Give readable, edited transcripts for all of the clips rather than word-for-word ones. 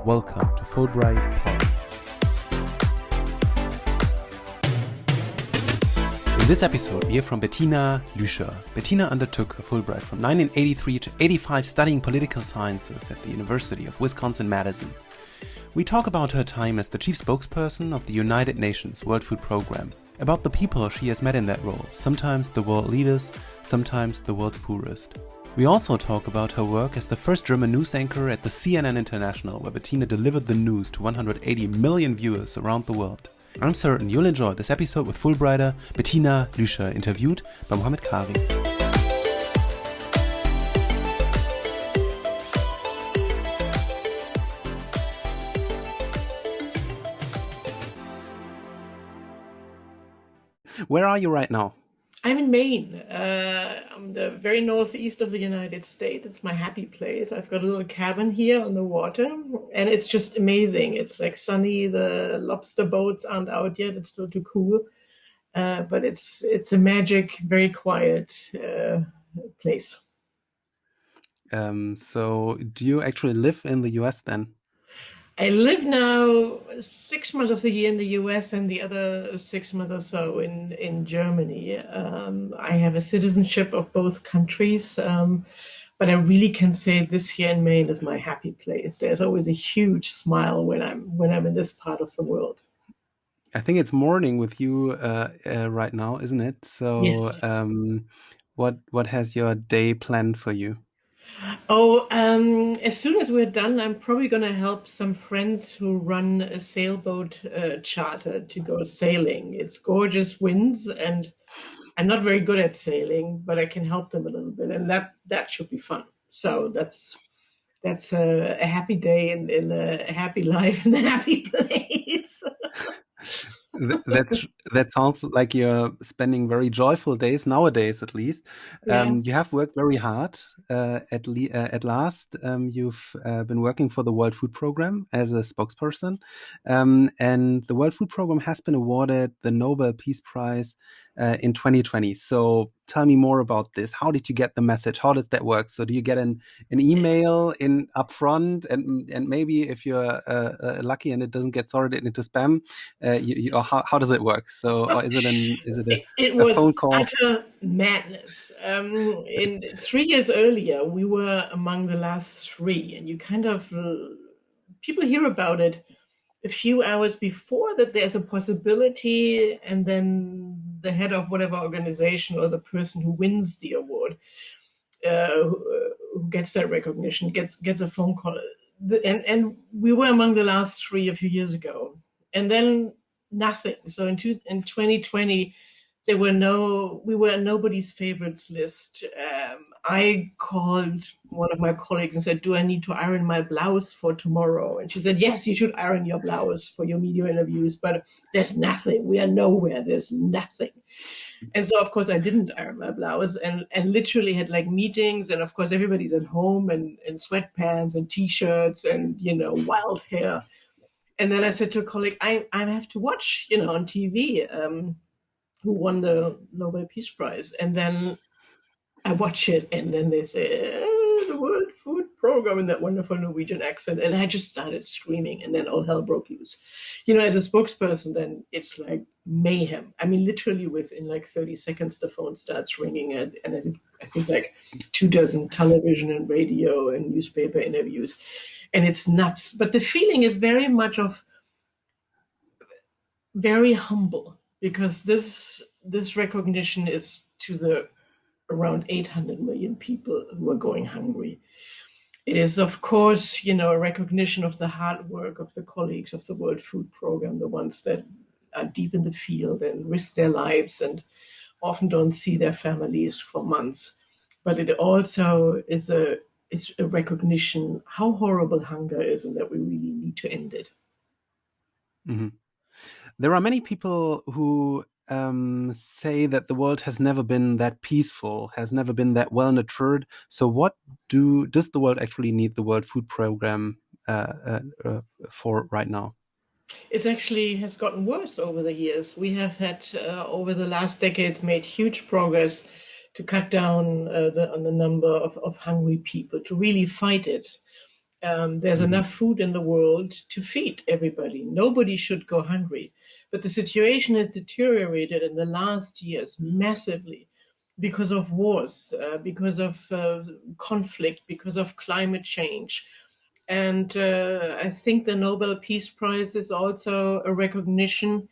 Welcome to Fulbright Pulse. In this episode, we hear from Bettina Luescher. Bettina undertook a Fulbright from 1983 to 85 studying political sciences at the University of Wisconsin-Madison. We talk about her time as the chief spokesperson of the United Nations World Food Program, about the people she has met in that role, sometimes the world leaders, sometimes the world's poorest. We also talk about her work as the first German news anchor at the CNN International, where Bettina delivered the news to 180 million viewers around the world. I'm certain you'll enjoy this episode with Fulbrighter Bettina Luescher, interviewed by Mohammed Kari. Where are you right now? I'm in Maine. I'm the very northeast of the United States. It's my happy place. I've got a little cabin here on the water, and it's just amazing. It's like sunny. The lobster boats aren't out yet. It's still too cool, but it's a magic, very quiet place. So do you actually live in the US then? I live now 6 months of the year in the US and the other 6 months or so in Germany. I have a citizenship of both countries, but I really can say this here in Maine is my happy place. There's always a huge smile when I'm in this part of the world. I think it's morning with you right now, isn't it? So Yes. What has your day planned for you? As soon as we're done, I'm probably going to help some friends who run a sailboat charter to go sailing. It's gorgeous winds, and I'm not very good at sailing, but I can help them a little bit, and that should be fun. So that's a happy day in a happy life in a happy place. That sounds like you're spending very joyful days nowadays, at least. Yeah. You have worked very hard. At last, you've been working for the World Food Program as a spokesperson, and the World Food Program has been awarded the Nobel Peace Prize in 2020. So tell me more about this. How did you get the message? How does that work? So do you get an email in upfront, and maybe if you're lucky and it doesn't get sorted into spam, or how does it work? So or is it a phone call? Utter madness. In 3 years earlier, we were among the last three, and you kind of people hear about it a few hours before that there's a possibility, and then the head of whatever organization or the person who wins the award, who gets that recognition, gets a phone call. And we were among the last three a few years ago. And then nothing. So in 2020, we were on nobody's favorites list. I called one of my colleagues and said, do I need to iron my blouse for tomorrow? And she said, yes, you should iron your blouse for your media interviews, but there's nothing. We are nowhere. There's nothing. And so, of course, I didn't iron my blouse and literally had like meetings. And of course, everybody's at home and in sweatpants and T-shirts and, wild hair. And then I said to a colleague, I have to watch, on TV, who won the Nobel Peace Prize. And then I watch it, and then they say, the World Food Program in that wonderful Norwegian accent. And I just started screaming, and then all hell broke loose. As a spokesperson, then it's like mayhem. I mean, literally within like 30 seconds, the phone starts ringing, and I think like 24 television and radio and newspaper interviews. And it's nuts. But the feeling is very much of very humble, because this recognition is to the around 800 million people who are going hungry. It is, of course, a recognition of the hard work of the colleagues of the World Food Program, the ones that are deep in the field and risk their lives and often don't see their families for months. But it also is a recognition how horrible hunger is, and that we really need to end it. Mm-hmm. There are many people who say that the world has never been that peaceful, has never been that well nurtured. So what does the world actually need the World Food Program for right now? It actually has gotten worse over the years. We have had, over the last decades, made huge progress to cut down on the number of hungry people, to really fight it. There's enough food in the world to feed everybody. Nobody should go hungry. But the situation has deteriorated in the last years massively because of wars, because of conflict, because of climate change. And I think the Nobel Peace Prize is also a recognition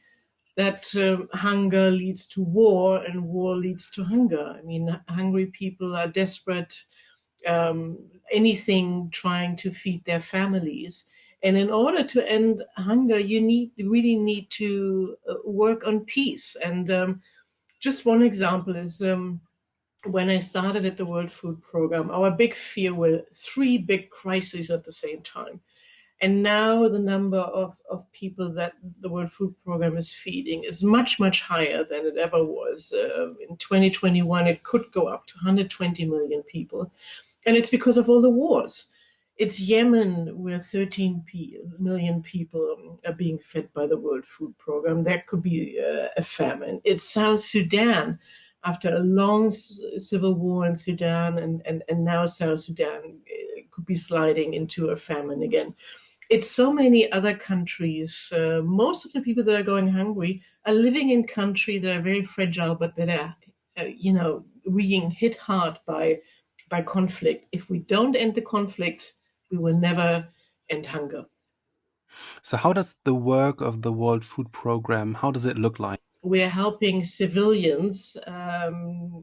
that hunger leads to war and war leads to hunger. I mean, hungry people are desperate, anything trying to feed their families. And in order to end hunger, you really need to work on peace. And just one example is when I started at the World Food Program, our big fear were three big crises at the same time. And now the number of people that the World Food Program is feeding is much, much higher than it ever was. In 2021, it could go up to 120 million people. And it's because of all the wars. It's Yemen, where 13 million people are being fed by the World Food Program. That could be a famine. It's South Sudan, after a long civil war in Sudan, and now South Sudan could be sliding into a famine again. It's so many other countries. Most of the people that are going hungry are living in countries that are very fragile, but that are, being hit hard by conflict. If we don't end the conflicts, we will never end hunger. So how does the work of the World Food Program, how does it look like? We're helping civilians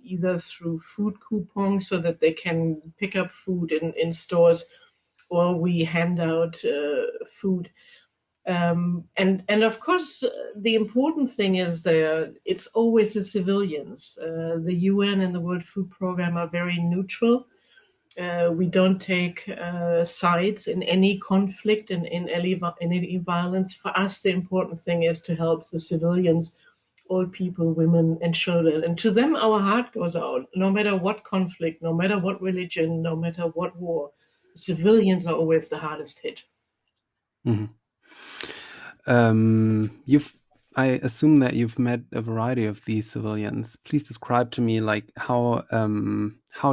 either through food coupons so that they can pick up food in stores, or we hand out food. And of course, the important thing is it's always the civilians. The UN and the World Food Program are very neutral. We don't take sides in any conflict and in any violence. For us, the important thing is to help the civilians, old people, women, and children. And to them, our heart goes out, no matter what conflict, no matter what religion, no matter what war. Civilians are always the hardest hit. Mm-hmm. I assume that you've met a variety of these civilians. Please describe to me, like, how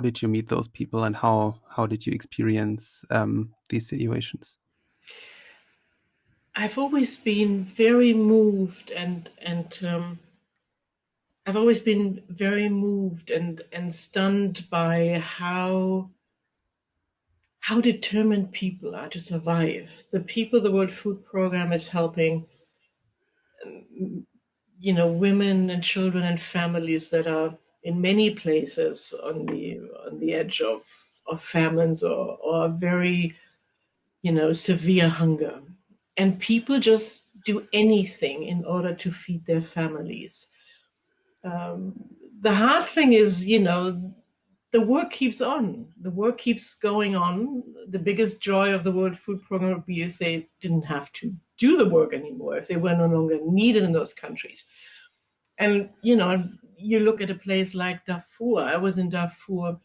did you meet those people, and how did you experience these situations? I've always been very moved, and I've always been very moved and stunned by how determined people are to survive. The people the World Food Program is helping, women and children and families that are in many places on the edge of famines or very, severe hunger. And people just do anything in order to feed their families. The hard thing is, the work keeps on. The work keeps going on. The biggest joy of the World Food Program would be if they didn't have to do the work anymore, if they were no longer needed in those countries. And, you look at a place like Darfur. I was in Darfur,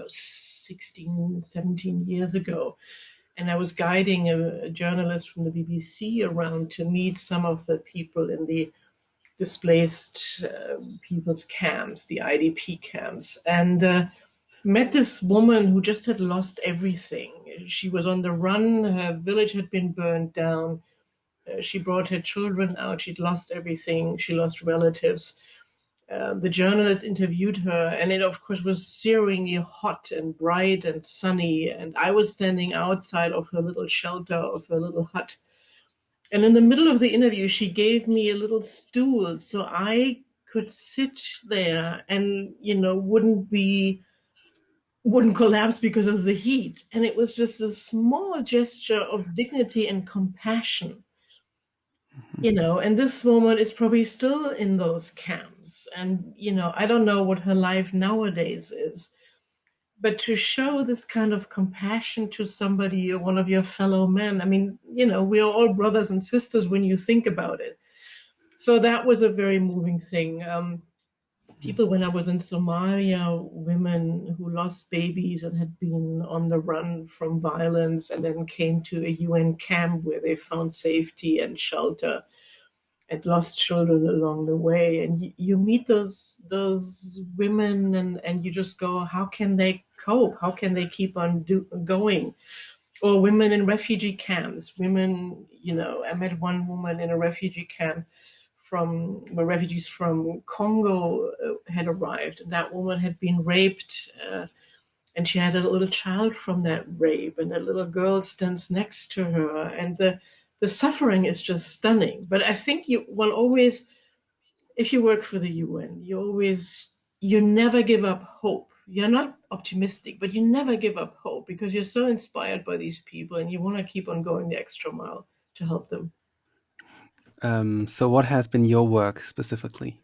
16, 17 years ago. And I was guiding a journalist from the BBC around to meet some of the people in the displaced people's camps, the IDP camps, and met this woman who just had lost everything. She was on the run. Her village had been burned down. She brought her children out. She'd lost everything. She lost relatives. The journalist interviewed her, and it, of course, was searingly hot and bright and sunny. And I was standing outside of her little shelter, of her little hut. And in the middle of the interview, she gave me a little stool so I could sit there and, wouldn't collapse because of the heat. And it was just a small gesture of dignity and compassion. And this woman is probably still in those camps. And, I don't know what her life nowadays is. But to show this kind of compassion to somebody, one of your fellow men, I mean, we are all brothers and sisters when you think about it. So that was a very moving thing. People, when I was in Somalia, women who lost babies and had been on the run from violence and then came to a UN camp where they found safety and shelter, and lost children along the way. And you meet those women and you just go, how can they cope? How can they keep on going? or women in refugee camps. Women, I met one woman in a refugee camp where refugees from Congo had arrived. And that woman had been raped, and she had a little child from that rape, and a little girl stands next to her, and the suffering is just stunning. But I think one always, if you work for the UN, you never give up hope. You're not optimistic, but you never give up hope because you're so inspired by these people and you want to keep on going the extra mile to help them. So what has been your work specifically?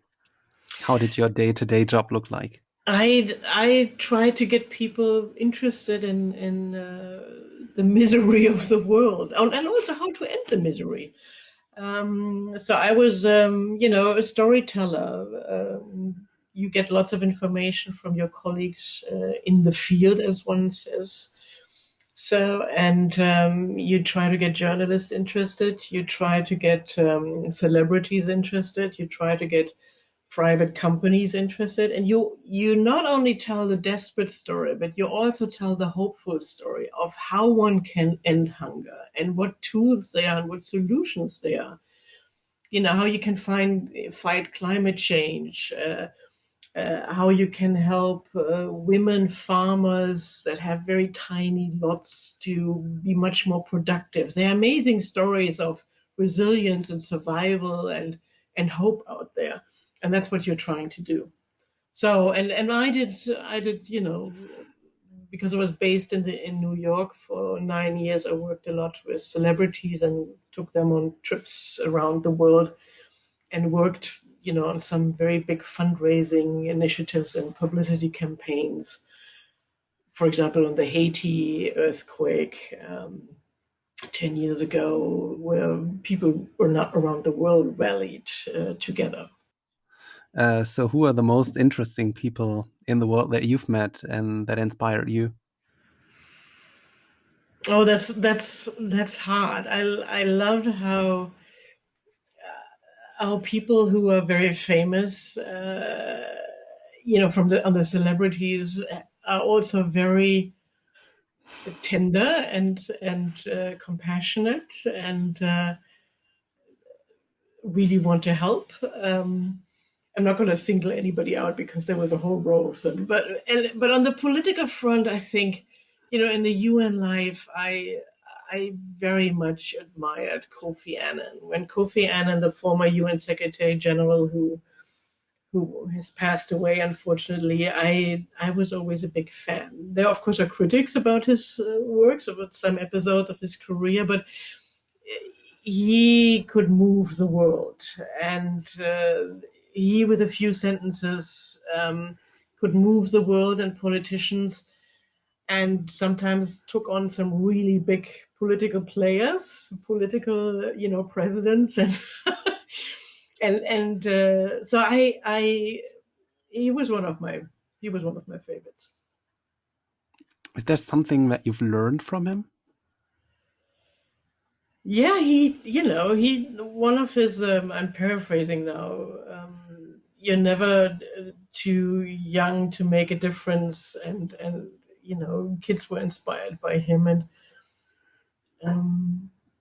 How did your day-to-day job look like? I try to get people interested in the misery of the world, and also how to end the misery. So I was, a storyteller. You get lots of information from your colleagues in the field, as one says. So, and you try to get journalists interested. You try to get celebrities interested. You try to get private companies interested, and you not only tell the desperate story, but you also tell the hopeful story of how one can end hunger and what tools there are and what solutions there are. How you can fight climate change, how you can help women farmers that have very tiny lots to be much more productive. There are amazing stories of resilience and survival and hope out there, and that's what you're trying to do. So, and I did, because I was based in New York for 9 years, I worked a lot with celebrities and took them on trips around the world and worked, on some very big fundraising initiatives and publicity campaigns. For example, on the Haiti earthquake 10 years ago, where people around the world rallied together. So who are the most interesting people in the world that you've met and that inspired you? Oh, that's hard. I loved how people who are very famous, from the other celebrities, are also very tender and compassionate and really want to help. I'm not going to single anybody out because there was a whole row of them. But on the political front, I think, in the UN life, I very much admired Kofi Annan. When Kofi Annan, the former UN Secretary General, who has passed away, unfortunately, I was always a big fan. There, of course, are critics about his works, about some episodes of his career, but he could move the world, and he, with a few sentences, could move the world and politicians, and sometimes took on some really big political players, political, presidents, and and so he was one of my favorites. Is there something that you've learned from him? Yeah, he one of his I'm paraphrasing now, you're never too young to make a difference, and kids were inspired by him, and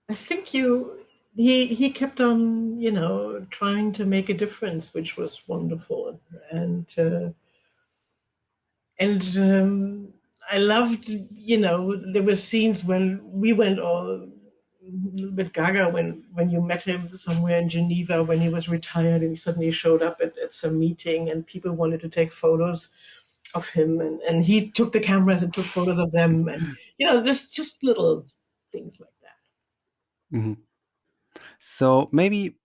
I think he kept on trying to make a difference, which was wonderful, and I loved, there were scenes when we went all a little bit gaga when you met him somewhere in Geneva when he was retired, and he suddenly showed up at some meeting and people wanted to take photos of him, and he took the cameras and took photos of them, and just little things like that. Mm-hmm. So maybe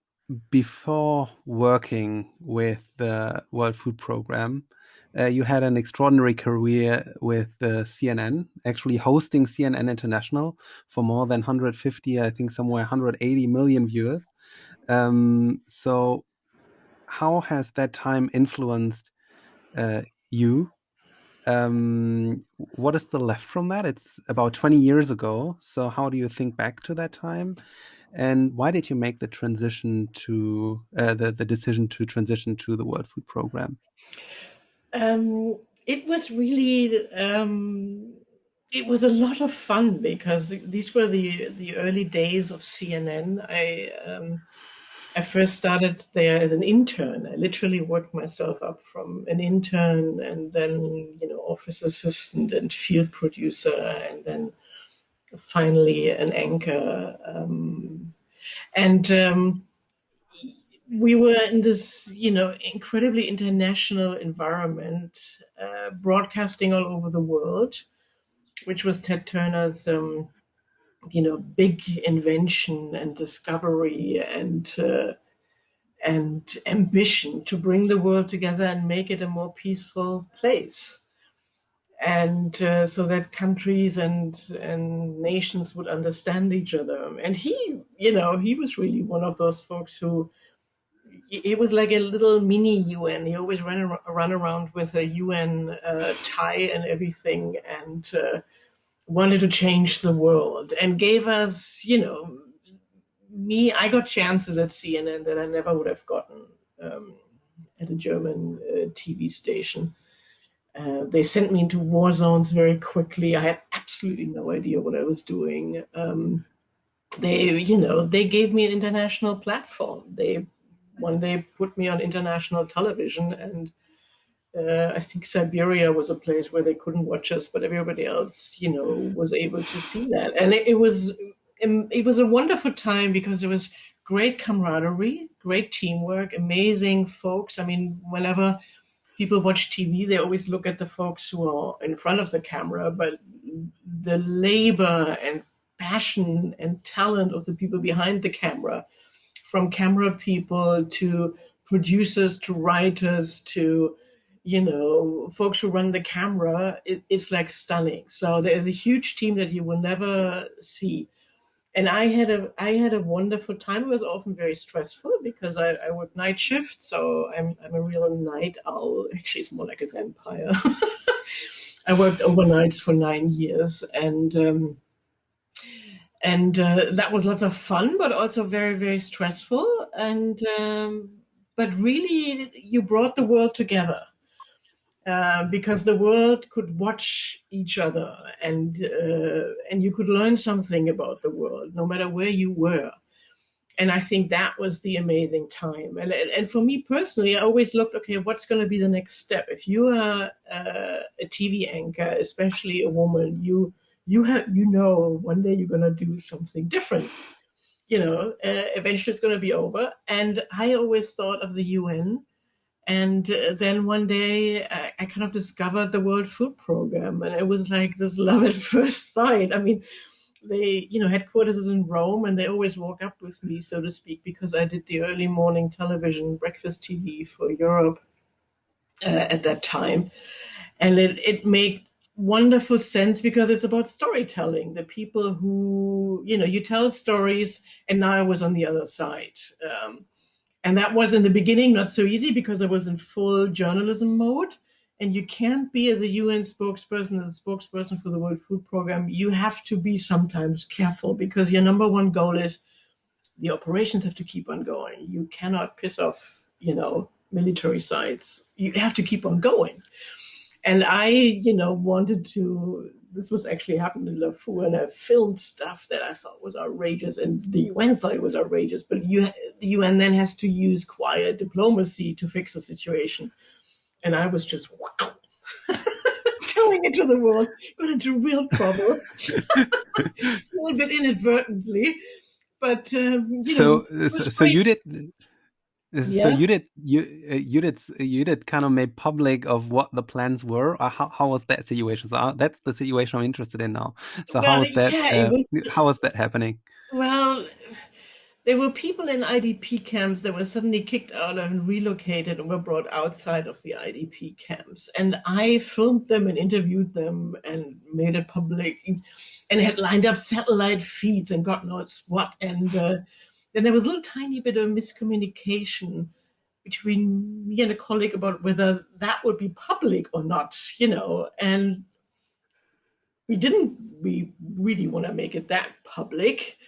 before working with the World Food Program, you had an extraordinary career with CNN, actually hosting CNN International for more than 150, I think somewhere 180 million viewers. So how has that time influenced you? What is the left from that? It's about 20 years ago. So how do you think back to that time? And why did you make the transition to the decision to transition to the World Food Program? It was really it was a lot of fun because these were the early days of CNN. I first started there as an intern. I literally worked myself up from an intern and then, office assistant and field producer, and then finally an anchor. And we were in this, incredibly international environment, broadcasting all over the world, which was Ted Turner's, big invention and discovery and ambition to bring the world together and make it a more peaceful place. And so that countries and nations would understand each other. And he was really one of those folks who, it was like a little mini UN. He always run around with a UN tie and everything, and wanted to change the world, and gave us, I got chances at CNN that I never would have gotten at a German TV station. They sent me into war zones very quickly. I had absolutely no idea what I was doing. They gave me an international platform. They one day put me on international television, and I think Siberia was a place where they couldn't watch us, but everybody else, was able to see that. And it was a wonderful time because there was great camaraderie, great teamwork, amazing folks. I mean, whenever people watch TV, they always look at the folks who are in front of the camera, but the labor and passion and talent of the people behind the camera, from camera people to producers to writers to, folks who run the camera, it's like stunning. So there's a huge team that you will never see. And I had a wonderful time. It was often very stressful because I work night shift, so I'm a real night owl. Actually, it's more like a vampire. I worked overnights for 9 years, and that was lots of fun, but also very, very stressful. And but really, you brought the world together. Because the world could watch each other, and you could learn something about the world, no matter where you were. And I think that was the amazing time. And for me personally, I always looked, okay, what's going to be the next step? If you are a TV anchor, especially a woman, one day you're going to do something different. Eventually it's going to be over. And I always thought of the UN. And then one day I kind of discovered the World Food Program, and it was like this love at first sight. I mean, they, headquarters is in Rome, and they always walk up with me, so to speak, because I did the early morning television, breakfast TV for Europe at that time. And it made wonderful sense because it's about storytelling. The people who, you tell stories, and now I was on the other side. And that was in the beginning not so easy because I was in full journalism mode. And you can't be, as a UN spokesperson, as a spokesperson for the World Food Program, you have to be sometimes careful because your number one goal is the operations have to keep on going. You cannot piss off, military sites. You have to keep on going. And I, wanted to, this was actually happened in Darfur, and I filmed stuff that I thought was outrageous, and the UN thought it was outrageous, but the UN then has to use quiet diplomacy to fix the situation. And I was just, wow, telling it to the world, got into real trouble, a little bit inadvertently. But, so you did... Yeah. So you did kind of make public of what the plans were, or how was that situation? So that's the situation I'm interested in now. So how was that happening? Well, there were people in IDP camps that were suddenly kicked out and relocated and were brought outside of the IDP camps. And I filmed them and interviewed them and made it public, and had lined up satellite feeds and God knows what. And then there was a little tiny bit of miscommunication between me and a colleague about whether that would be public or not, and we really want to make it that public.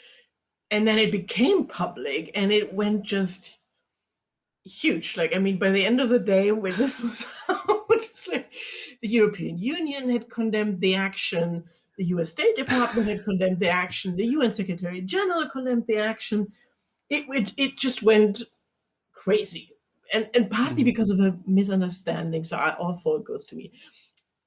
And then it became public, and it went just huge. Like, I mean, by the end of the day, when this was out, it's like the European Union had condemned the action. The US State Department had condemned the action. The UN Secretary General condemned the action. It just went crazy. And partly because of a misunderstanding. So all fault goes to me.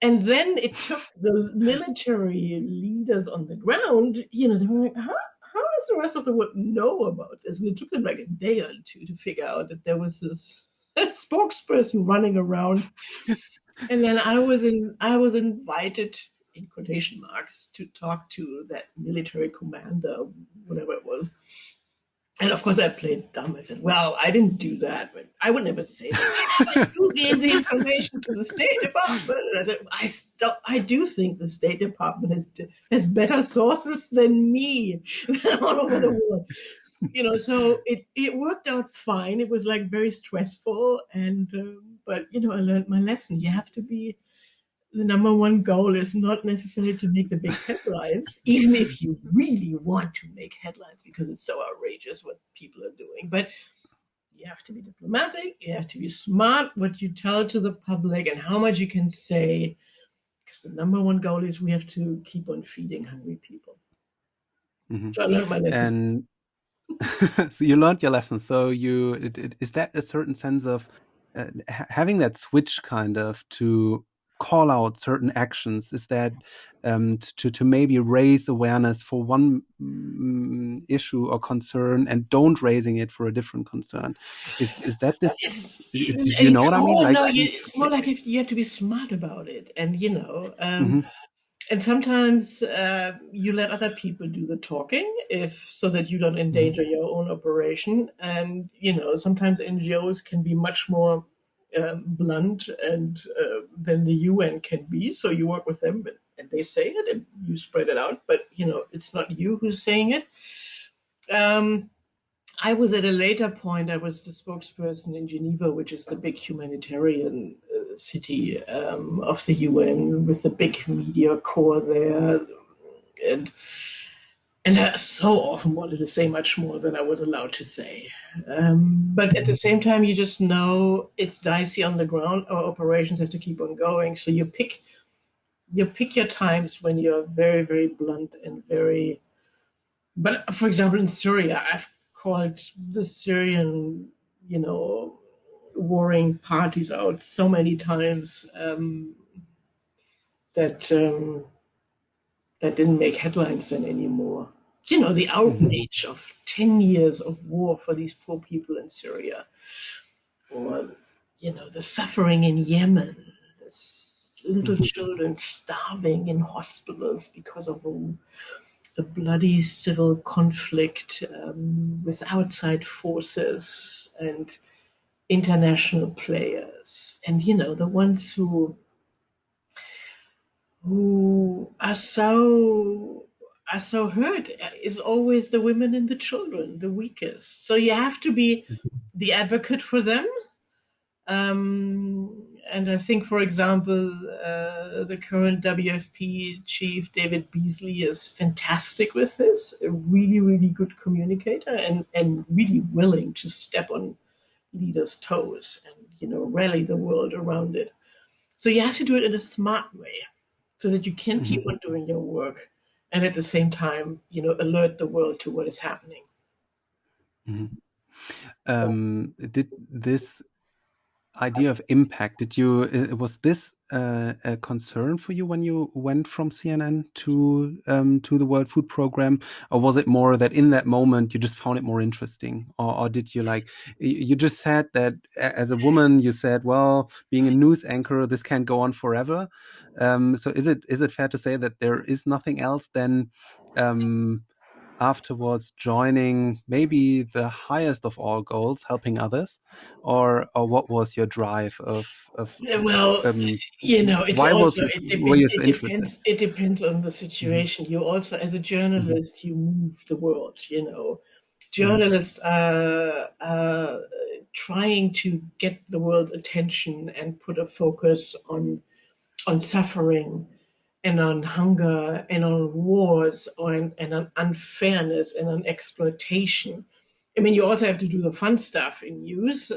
And then it took the military leaders on the ground, they were like, how does the rest of the world know about this? And it took them like a day or two to figure out that there was this spokesperson running around. And then I was invited, in quotation marks, to talk to that military commander, whatever it was. And of course I played dumb. I said, well, I didn't do that. But I would never say that. You gave the information to the State Department. And I said, I do think the State Department has better sources than me all over the world. So it worked out fine. It was like very stressful. But I learned my lesson. You have to be, the number one goal is not necessarily to make the big headlines, even if you really want to make headlines because it's so outrageous what people are doing. But you have to be diplomatic, you have to be smart what you tell to the public and how much you can say, because the number one goal is we have to keep on feeding hungry people. So I learned my lesson. And so you learned your lesson. So is that a certain sense of having that switch kind of to call out certain actions? Is that to maybe raise awareness for one issue or concern and don't raising it for a different concern? Is that this? Do you know what I mean? It's more like if you have to be smart about it, and and sometimes you let other people do the talking, so that you don't endanger your own operation. And sometimes NGOs can be much more blunt and than the UN can be. So you work with them, and they say it, and you spread it out. But it's not you who's saying it. I was at a later point. I was the spokesperson in Geneva, which is the big humanitarian city of the UN, with the big media core there, and I so often wanted to say much more than I was allowed to say. But at the same time, you just know it's dicey on the ground. Our operations have to keep on going. So you pick your times when you're very, very blunt and very. But for example, in Syria, I've called the Syrian, warring parties out so many times that didn't make headlines then anymore. The outrage of 10 years of war for these poor people in Syria, or the suffering in Yemen, little children starving in hospitals because of a bloody civil conflict with outside forces and international players, and the ones who are so hurt is always the women and the children, the weakest. So you have to be the advocate for them. And I think, for example, the current WFP chief, David Beasley, is fantastic with this, a really, really good communicator, and really willing to step on leaders' toes and, rally the world around it. So you have to do it in a smart way so that you can keep on doing your work and at the same time, alert the world to what is happening. Did this idea of impact, was this a concern for you when you went from CNN to the World Food Program, or was it more that in that moment you just found it more interesting, or did you you just said that as a woman, you said, well, being a news anchor, this can't go on forever. So is it fair to say that there is nothing else than afterwards joining maybe the highest of all goals, helping others, or what was your drive of well, it's why also were you so interested? It depends on the situation. You also, as a journalist, you move the world. Journalists are trying to get the world's attention and put a focus on suffering and on hunger and on wars and on unfairness and on exploitation. I mean, you also have to do the fun stuff in news.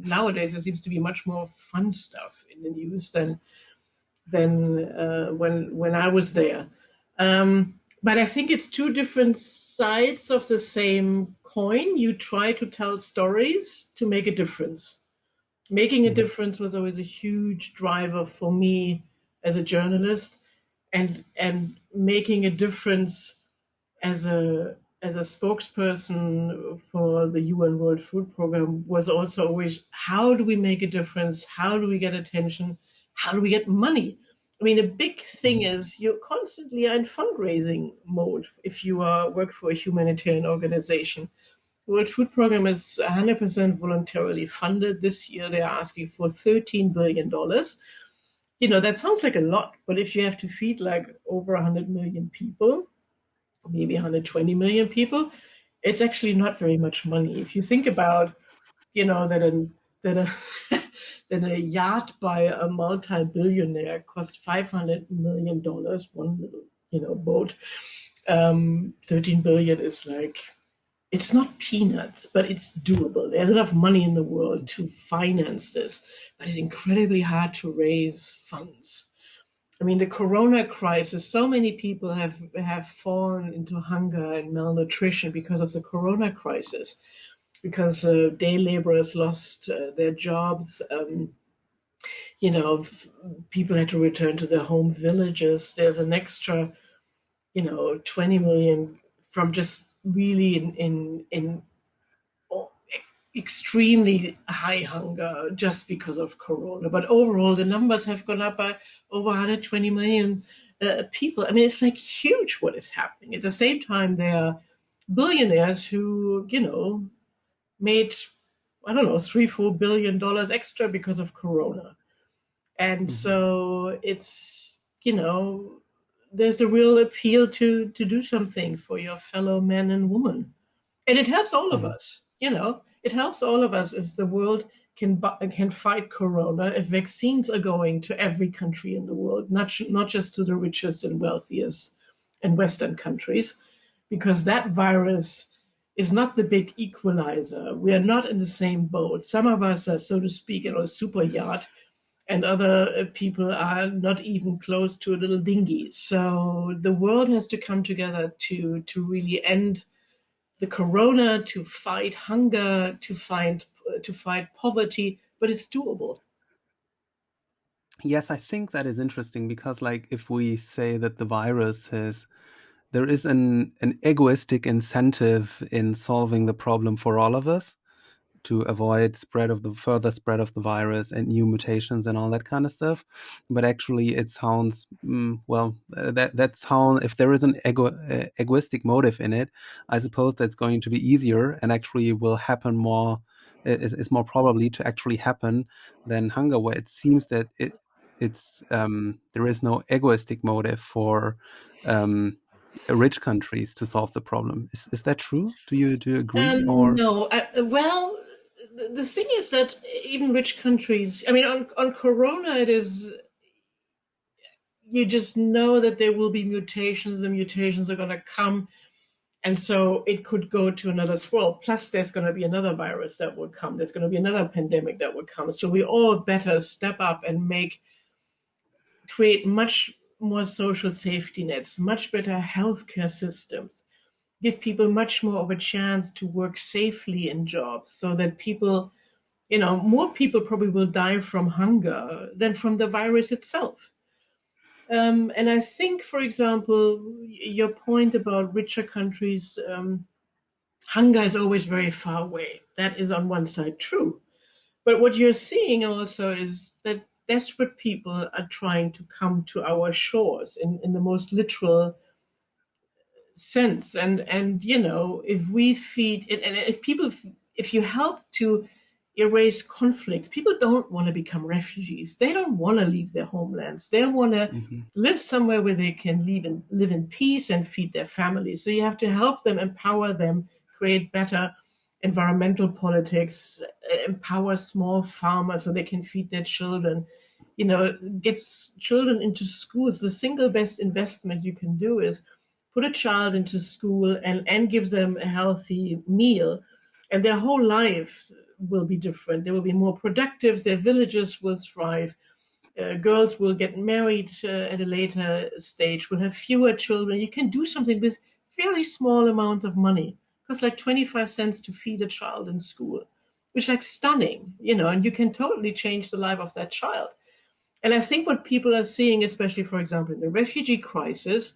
Nowadays, there seems to be much more fun stuff in the news than when I was there. But I think it's two different sides of the same coin. You try to tell stories to make a difference. Making a Mhm. difference was always a huge driver for me as a journalist, and making a difference as a spokesperson for the UN World Food Program was also always, how do we make a difference? How do we get attention? How do we get money? I mean, a big thing Mhm. is you constantly are in fundraising mode if you work for a humanitarian organization. The World Food Program is 100% voluntarily funded. This year they are asking for $13 billion. That sounds like a lot, but if you have to feed like over 100 million people, maybe 120 million people, it's actually not very much money. If you think about, that a that a yacht by a multi-billionaire costs $500 million, one little, boat. 13 billion is like, it's not peanuts, but it's doable. There's enough money in the world to finance this, but it's incredibly hard to raise funds. I mean, the Corona crisis, so many people have fallen into hunger and malnutrition because of the Corona crisis, because day laborers lost their jobs. You know, people had to return to their home villages. There's an extra, 20 million from just really in extremely high hunger just because of Corona. But overall, the numbers have gone up by over 120 million people. I mean, it's like huge what is happening. At the same time, there are billionaires who, made, I don't know, $3-4 billion extra because of Corona. And Mhm. so it's, there's a real appeal to do something for your fellow men and women. And it helps all of Mhm. us. It helps all of us if the world can fight Corona, if vaccines are going to every country in the world, not just to the richest and wealthiest and Western countries, because that virus is not the big equalizer. We are not in the same boat. Some of us are, so to speak, in a super yacht, and other people are not even close to a little dinghy. So the world has to come together to really end the corona, to fight hunger, to fight poverty, but it's doable. Yes, I think that is interesting because, like, if we say that the virus has, there is an egoistic incentive in solving the problem for all of us to avoid further spread of the virus and new mutations and all that kind of stuff. But actually, it sounds that sound, if there is an egoistic motive in it, I suppose that's going to be easier and actually will happen more. Is more probably to actually happen than hunger, where it seems that it's there is no egoistic motive for um, rich countries to solve the problem. Is that true? Do you agree or? No, well, the thing is that even rich countries, I mean, on corona, it is, you just know that there will be mutations. The mutations are going to come, and so it could go to another swirl. Plus, there's going to be another virus that will come. There's going to be another pandemic that will come. So we all better step up and create much more social safety nets, much better healthcare systems, give people much more of a chance to work safely in jobs, so that people, more people probably will die from hunger than from the virus itself. And I think, for example, your point about richer countries, hunger is always very far away. That is on one side true. But what you're seeing also is that desperate people are trying to come to our shores in the most literal sense. And if we feed and if you help to erase conflicts, people don't want to become refugees. They don't want to leave their homelands. They want to Mhm. live somewhere where they can live in peace and feed their families. So you have to help them, empower them, create better environmental politics, empower small farmers so they can feed their children, gets children into schools. The single best investment you can do is put a child into school and give them a healthy meal, and their whole life will be different. They will be more productive. Their villages will thrive. girls will get married at a later stage, will have fewer children. You can do something with very small amounts of money. It costs like 25 cents to feed a child in school, which is like stunning, and you can totally change the life of that child. And I think what people are seeing, especially, for example, in the refugee crisis,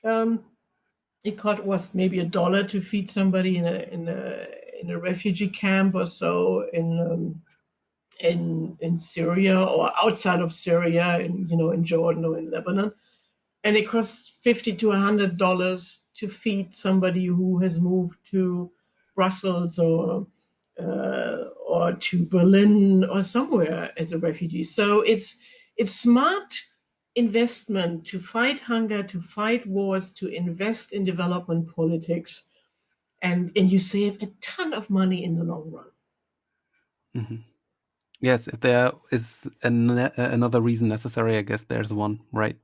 it was maybe $1 to feed somebody in a refugee camp or so in Syria or outside of Syria, in Jordan or in Lebanon, and it costs $50 to $100 to feed somebody who has moved to Brussels or to Berlin or somewhere as a refugee. So it's smart investment to fight hunger, to fight wars, to invest in development politics, and you save a ton of money in the long run. Mm-hmm. Yes, if there is another reason necessary, I guess there's one, right?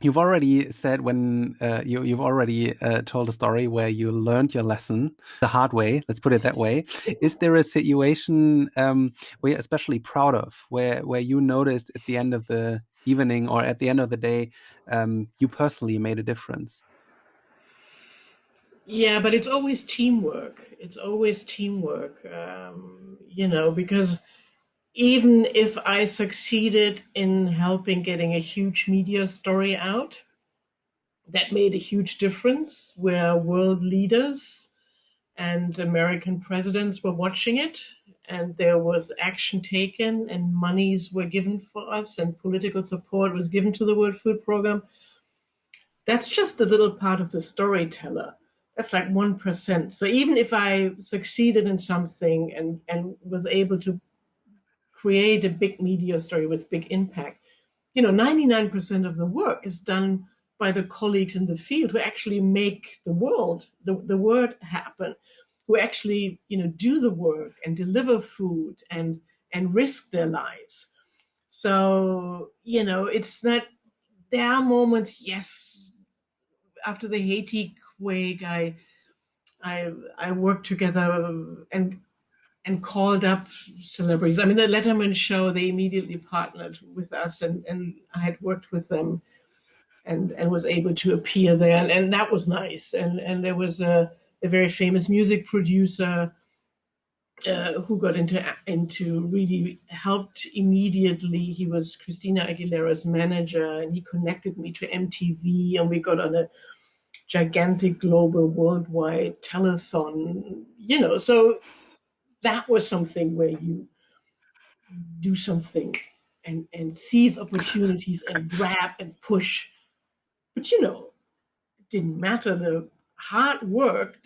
You've already said when you've already told a story where you learned your lesson the hard way. Let's put it that way. Is there a situation where you're especially proud of, where you noticed at the end of the evening or at the end of the day, you personally made a difference? Yeah, but it's always teamwork. It's always teamwork, because even if I succeeded in helping getting a huge media story out, that made a huge difference where world leaders and American presidents were watching it, and there was action taken and monies were given for us and political support was given to the World Food Program. That's just a little part of the storyteller. That's like 1%. So even if I succeeded in something and was able to create a big media story with big impact, 99% of the work is done by the colleagues in the field who actually make the word happen, who actually, do the work and deliver food and risk their lives. So, it's not, there are moments, yes, after the Haiti quake, I worked together and called up celebrities. I mean, the Letterman show, they immediately partnered with us, and I had worked with them and was able to appear there, and that was nice. And there was a very famous music producer who got into really helped immediately. He was Christina Aguilera's manager, and he connected me to MTV, and we got on a gigantic global worldwide telethon, so that was something where you do something and seize opportunities and grab and push. But, it didn't matter. The hard work,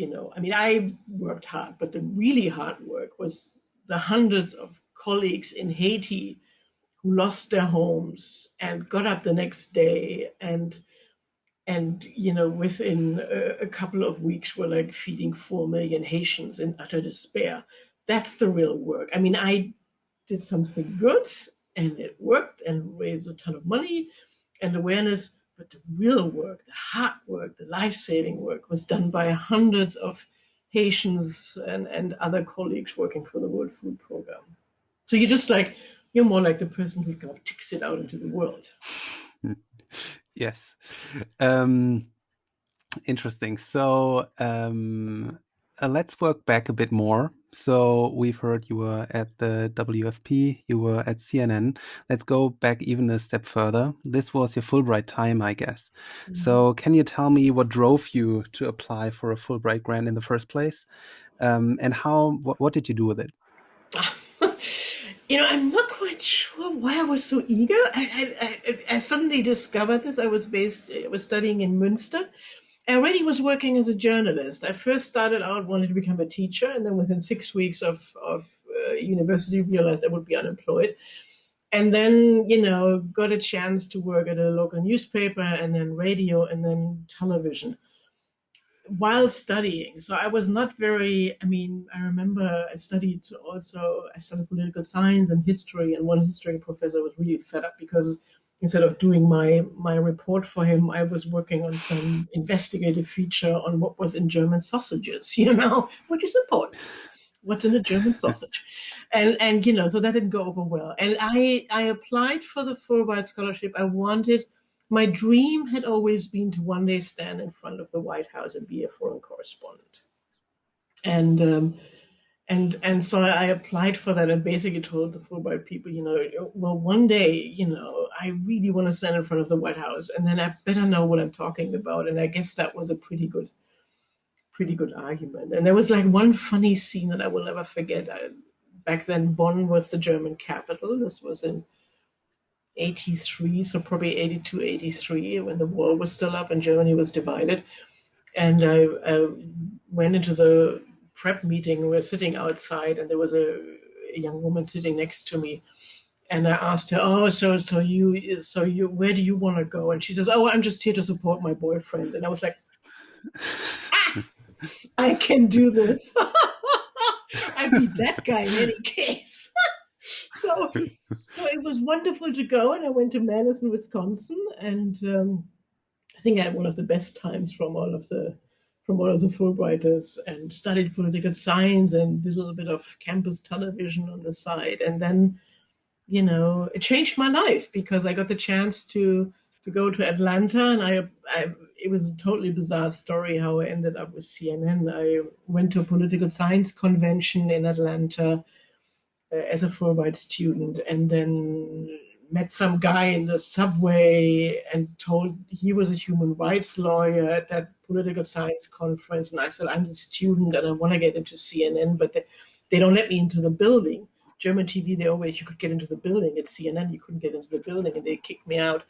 I worked hard, but the really hard work was the hundreds of colleagues in Haiti who lost their homes and got up the next day and within a couple of weeks were like feeding 4 million Haitians in utter despair. That's the real work. I mean, I did something good and it worked and raised a ton of money and awareness, but the real work, the hard work, the life-saving work was done by hundreds of Haitians and other colleagues working for the World Food Program. So you're more like the person who kind of ticks it out into the world. Yes. Interesting. So let's work back a bit more. So we've heard you were at the WFP, you were at CNN. Let's go back even a step further. This was your Fulbright time, I guess. Mm-hmm. So can you tell me what drove you to apply for a Fulbright grant in the first place? And what did you do with it? I'm not quite sure why I was so eager. I suddenly discovered this. I was studying in Münster. I already was working as a journalist. I first started out wanting to become a teacher, and then within 6 weeks of university, realized I would be unemployed. And then, got a chance to work at a local newspaper, and then radio, and then television while studying. So I was not I remember I studied political science and history, and one history professor was really fed up because instead of doing my report for him, I was working on some investigative feature on what was in German sausages, which is important. what's in a German sausage? And so that didn't go over well. And I applied for the Fulbright scholarship. My dream had always been to one day stand in front of the White House and be a foreign correspondent. And so I applied for that and basically told the Fulbright people, well, one day, I really want to stand in front of the White House, and then I better know what I'm talking about. And I guess that was a pretty good argument. And there was like one funny scene that I will never forget. Back then, Bonn was the German capital. This was in 83, so probably 82, 83, when the wall was still up and Germany was divided. And I went into the prep meeting. We were sitting outside, and there was a young woman sitting next to me. And I asked her, "Oh, so you, where do you want to go?" And she says, "Oh, I'm just here to support my boyfriend." And I was like, I can do this. I'd be that guy in any case. So it was wonderful to go, and I went to Madison, Wisconsin, and I think I had one of the best times from all of the Fulbrighters, and studied political science and did a little bit of campus television on the side. And then, it changed my life because I got the chance to go to Atlanta, and it was a totally bizarre story how I ended up with CNN. I went to a political science convention in Atlanta as a Fulbright student, and then met some guy in the subway and told he was a human rights lawyer at that political science conference. And I said, I'm the student and I want to get into CNN, but they don't let me into the building. German TV, you could get into the building. At CNN, you couldn't get into the building, and they kicked me out.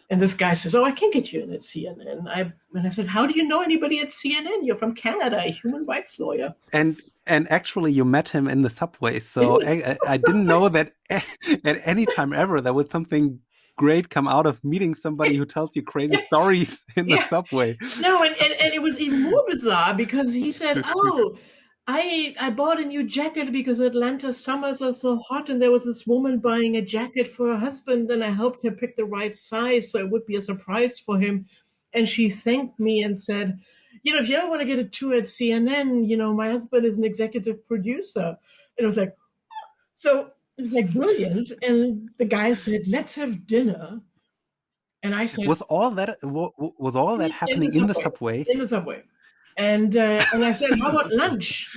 And this guy says, "Oh, I can get you in at CNN." And I said, "How do you know anybody at CNN? You're from Canada, a human rights lawyer." And actually, you met him in the subway. So I didn't know that at any time ever there would something great come out of meeting somebody who tells you crazy stories in the subway. No, and it was even more bizarre because he said, "Oh, I bought a new jacket because Atlanta summers are so hot, and there was this woman buying a jacket for her husband, and I helped her pick the right size so it would be a surprise for him. And she thanked me and said, if you ever want to get a tour at CNN, my husband is an executive producer." And it was like, so it was like brilliant. And the guy said, "Let's have dinner." And I said, was all that happening in the subway? In the subway. And I said, "How about lunch?"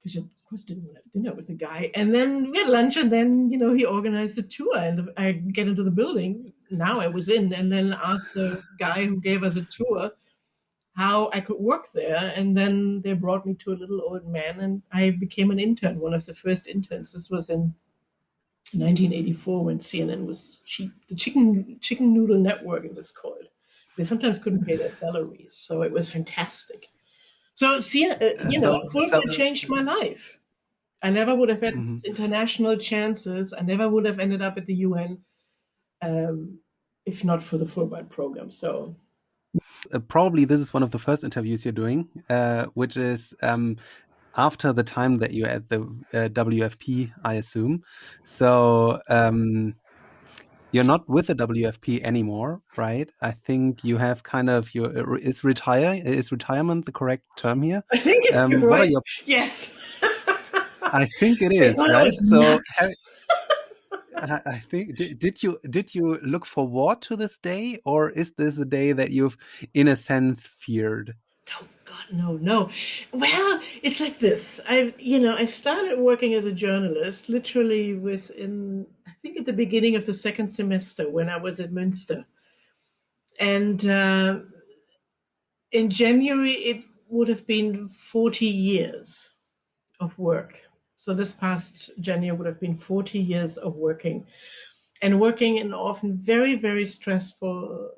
Because of course didn't want to have dinner with the guy. And then we had lunch, and then he organized a tour, and I get into the building. Now I was in, and then asked the guy who gave us a tour how I could work there. And then they brought me to a little old man, and I became an intern, one of the first interns. This was in 1984 when CNN was cheap. The chicken noodle network, it was called. They sometimes couldn't pay their salaries, so it was fantastic. So, Fulbright changed my life. I never would have had international chances. I never would have ended up at the UN if not for the Fulbright program. So, probably this is one of the first interviews you're doing, which is after the time that you're at the WFP, I assume. So you're not with the WFP anymore, right? I think you have kind of is retirement the correct term here? I think it's right. Yes. I think it is, right? So I think did you look forward to this day, or is this a day that you've in a sense feared? Oh God, no. Well, it's like this. I started working as a journalist literally I think at the beginning of the second semester when I was at Münster. And in January, it would have been 40 years of work. So this past January would have been 40 years of working in often very, very stressful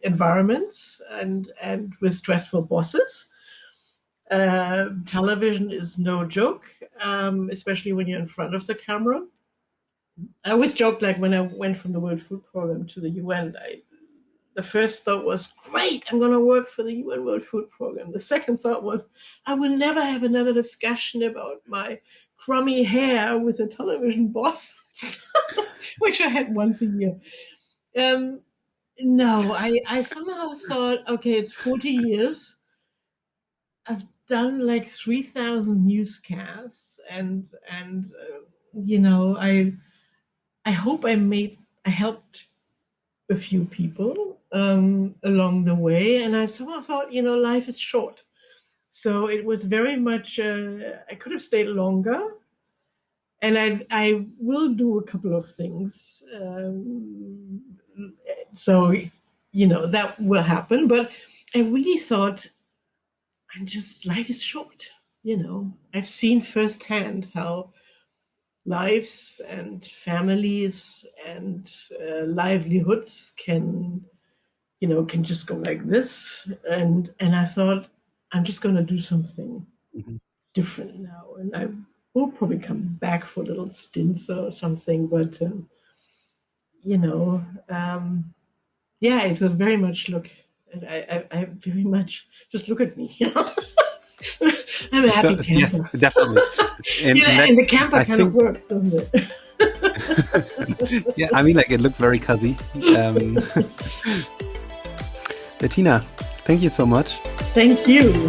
environments and with stressful bosses. Television is no joke, especially when you're in front of the camera. I always joked, like when I went from the World Food Program to the UN, the first thought was, great, I'm going to work for the UN World Food Program. The second thought was, I will never have another discussion about my crummy hair with a television boss, which I had once a year. No, I somehow thought, okay, it's 40 years. I've done like 3,000 newscasts, and you know, I hope I helped a few people along the way, and I somehow thought, you know, life is short, so it was very much. I could have stayed longer, and I will do a couple of things. So, you know, that will happen, but I really thought, life is short. You know, I've seen firsthand how lives and families and livelihoods can, you know, can just go like this. And I thought, I'm just going to do something different now. And I will probably come back for little stints or something. But, you know, yeah, it's a very much look. I very much just look at me. You know? I'm a happy camper. Yes, definitely. And, and the camper kind of works, doesn't it? Yeah, I mean, like, it looks very cozy. Bettina, thank you so much. Thank you.